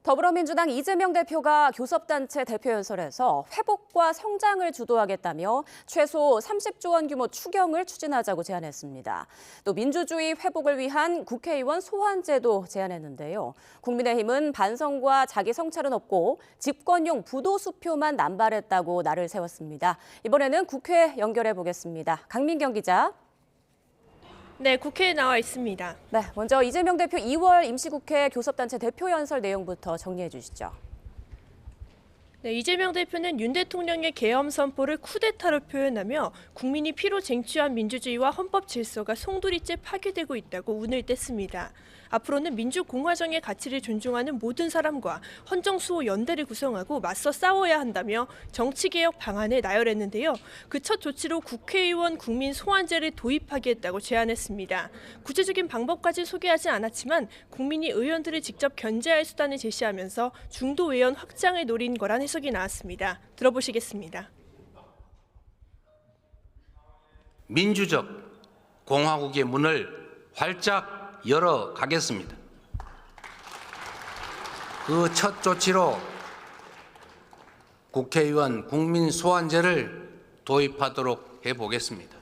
더불어민주당 이재명 대표가 교섭단체 대표연설에서 회복과 성장을 주도하겠다며 최소 30조 원 규모 추경을 추진하자고 제안했습니다. 또 민주주의 회복을 위한 국회의원 소환제도 제안했는데요. 국민의힘은 반성과 자기 성찰은 없고 집권용 부도수표만 남발했다고 날을 세웠습니다. 이번에는 국회 연결해 보겠습니다. 강민경 기자. 네, 국회에 나와 있습니다. 네, 먼저 이재명 대표 2월 임시국회 교섭단체 대표연설 내용부터 정리해 주시죠. 네, 이재명 대표는 윤 대통령의 계엄 선포를 쿠데타로 표현하며 국민이 피로 쟁취한 민주주의와 헌법 질서가 송두리째 파괴되고 있다고 운을 뗐습니다. 앞으로는 민주공화정의 가치를 존중하는 모든 사람과 헌정수호 연대를 구성하고 맞서 싸워야 한다며 정치개혁 방안을 나열했는데요. 그 첫 조치로 국회의원 국민 소환제를 도입하겠다고 제안했습니다. 구체적인 방법까지 소개하지 않았지만 국민이 의원들을 직접 견제할 수단을 제시하면서 중도 외연 확장을 노린 거란 해석이 나왔습니다. 들어보시겠습니다. 민주적 공화국의 문을 활짝 열어가겠습니다. 그 첫 조치로 국회의원 국민 소환제를 도입하도록 해보겠습니다.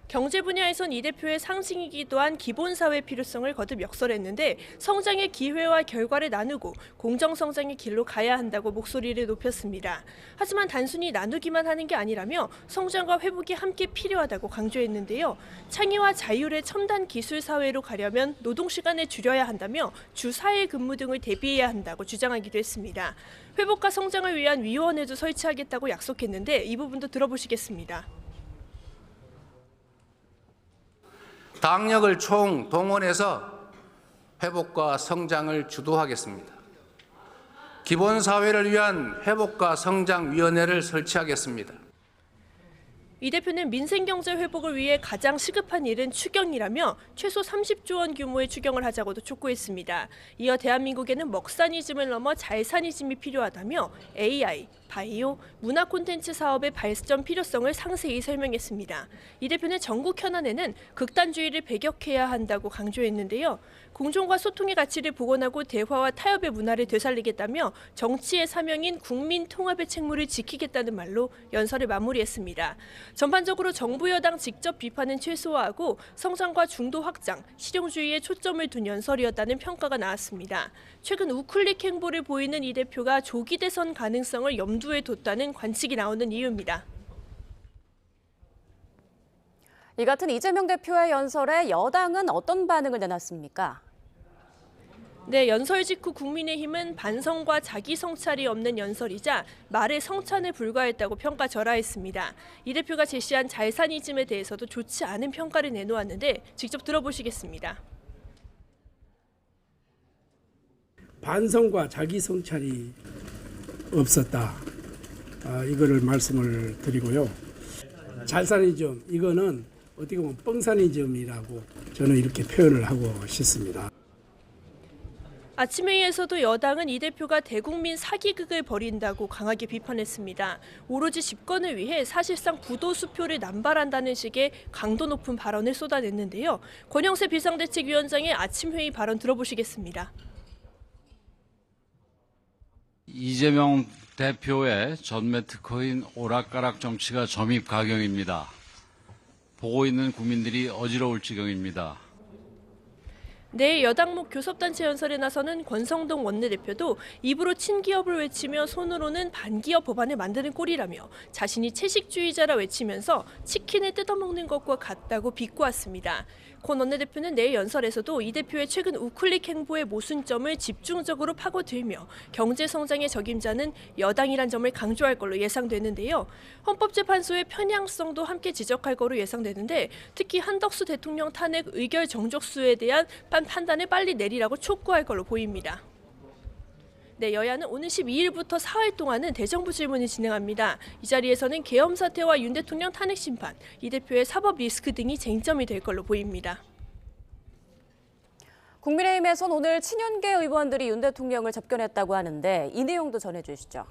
경제 분야에선 이 대표의 상징이기도 한 기본사회 필요성을 거듭 역설했는데 성장의 기회와 결과를 나누고 공정성장의 길로 가야 한다고 목소리를 높였습니다. 하지만 단순히 나누기만 하는 게 아니라며 성장과 회복이 함께 필요하다고 강조했는데요. 창의와 자율의 첨단 기술 사회로 가려면 노동시간을 줄여야 한다며 주 4일 근무 등을 대비해야 한다고 주장하기도 했습니다. 회복과 성장을 위한 위원회도 설치하겠다고 약속했는데 이 부분도 들어보시겠습니다. 당력을 총동원해서 회복과 성장을 주도하겠습니다. 기본사회를 위한 회복과 성장위원회를 설치하겠습니다. 이 대표는 민생경제 회복을 위해 가장 시급한 일은 추경이라며 최소 30조 원 규모의 추경을 하자고도 촉구했습니다. 이어 대한민국에는 먹사니즘을 넘어 잘사니즘이 필요하다며 AI, 바이오, 문화 콘텐츠 사업의 발전 필요성을 상세히 설명했습니다. 이 대표는 전국 현안에는 극단주의를 배격해야 한다고 강조했는데요. 공존과 소통의 가치를 복원하고 대화와 타협의 문화를 되살리겠다며 정치의 사명인 국민 통합의 책무를 지키겠다는 말로 연설을 마무리했습니다. 전반적으로 정부 여당 직접 비판은 최소화하고 성장과 중도 확장, 실용주의에 초점을 둔 연설이었다는 평가가 나왔습니다. 최근 우클릭 행보를 보이는 이 대표가 조기 대선 가능성을 염두에 뒀다는 관측이 나오는 이유입니다. 이 같은 이재명 대표의 연설에 여당은 어떤 반응을 내놨습니까? 네, 연설 직후 국민의힘은 반성과 자기 성찰이 없는 연설이자 말의 성찬에 불과했다고 평가절하했습니다. 이 대표가 제시한 잘사니즘에 대해서도 좋지 않은 평가를 내놓았는데 직접 들어보시겠습니다. 반성과 자기 성찰이 없었다. 이거를 말씀을 드리고요. 잘사니즘, 이거는 어떻게 보면 뻥사니즘이라고 저는 이렇게 표현을 하고 싶습니다. 아침 회의에서도 여당은 이 대표가 대국민 사기극을 벌인다고 강하게 비판했습니다. 오로지 집권을 위해 사실상 부도수표를 남발한다는 식의 강도 높은 발언을 쏟아냈는데요. 권영세 비상대책위원장의 아침 회의 발언 들어보시겠습니다. 이재명 대표의 전매 특허인 오락가락 정치가 점입가경입니다. 보고 있는 국민들이 어지러울 지경입니다. 내일 여당목 교섭단체 연설에 나서는 권성동 원내대표도 입으로 친기업을 외치며 손으로는 반기업 법안을 만드는 꼴이라며 자신이 채식주의자라 외치면서 치킨을 뜯어먹는 것과 같다고 비꼬았습니다. 권 원내대표는 내일 연설에서도 이 대표의 최근 우클릭 행보의 모순점을 집중적으로 파고들며 경제성장의 적임자는 여당이란 점을 강조할 걸로 예상되는데요. 헌법재판소의 편향성도 함께 지적할 거로 예상되는데 특히 한덕수 대통령 탄핵 의결 정족수에 대한 판단을 빨리 내리라고 촉구할 걸로 보입니다. 네, 여야는 오늘 12일부터 4일 동안은 대정부 질문을 진행합니다. 이 자리에서는 계엄 사태와 윤 대통령 탄핵 심판, 이 대표의 사법 리스크 등이 쟁점이 될 걸로 보입니다. 국민의힘에선 오늘 친윤계 의원들이 윤 대통령을 접견했다고 하는데 이 내용도 전해주시죠.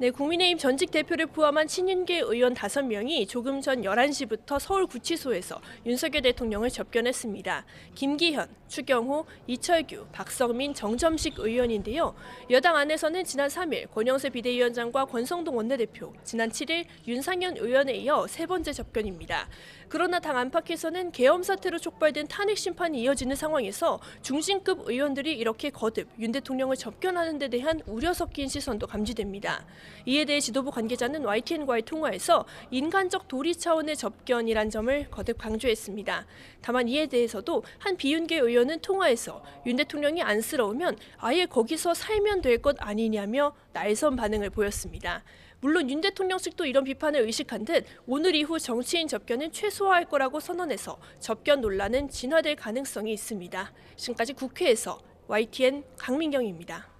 네, 국민의힘 전직 대표를 포함한 친윤계 의원 5명이 조금 전 11시부터 서울구치소에서 윤석열 대통령을 접견했습니다. 김기현, 추경호, 이철규, 박성민, 정점식 의원인데요. 여당 안에서는 지난 3일 권영세 비대위원장과 권성동 원내대표, 지난 7일 윤상현 의원에 이어 3번째 접견입니다. 그러나 당 안팎에서는 계엄 사태로 촉발된 탄핵 심판이 이어지는 상황에서 중진급 의원들이 이렇게 거듭 윤 대통령을 접견하는 데 대한 우려 섞인 시선도 감지됩니다. 이에 대해 지도부 관계자는 YTN과의 통화에서 인간적 도리 차원의 접견이란 점을 거듭 강조했습니다. 다만 이에 대해서도 한 비윤계 의원은 통화에서 윤 대통령이 안쓰러우면 아예 거기서 살면 될 것 아니냐며 날선 반응을 보였습니다. 물론 윤 대통령 측도 이런 비판을 의식한 듯 오늘 이후 정치인 접견은 최소화할 거라고 선언해서 접견 논란은 진화될 가능성이 있습니다. 지금까지 국회에서 YTN 강민경입니다.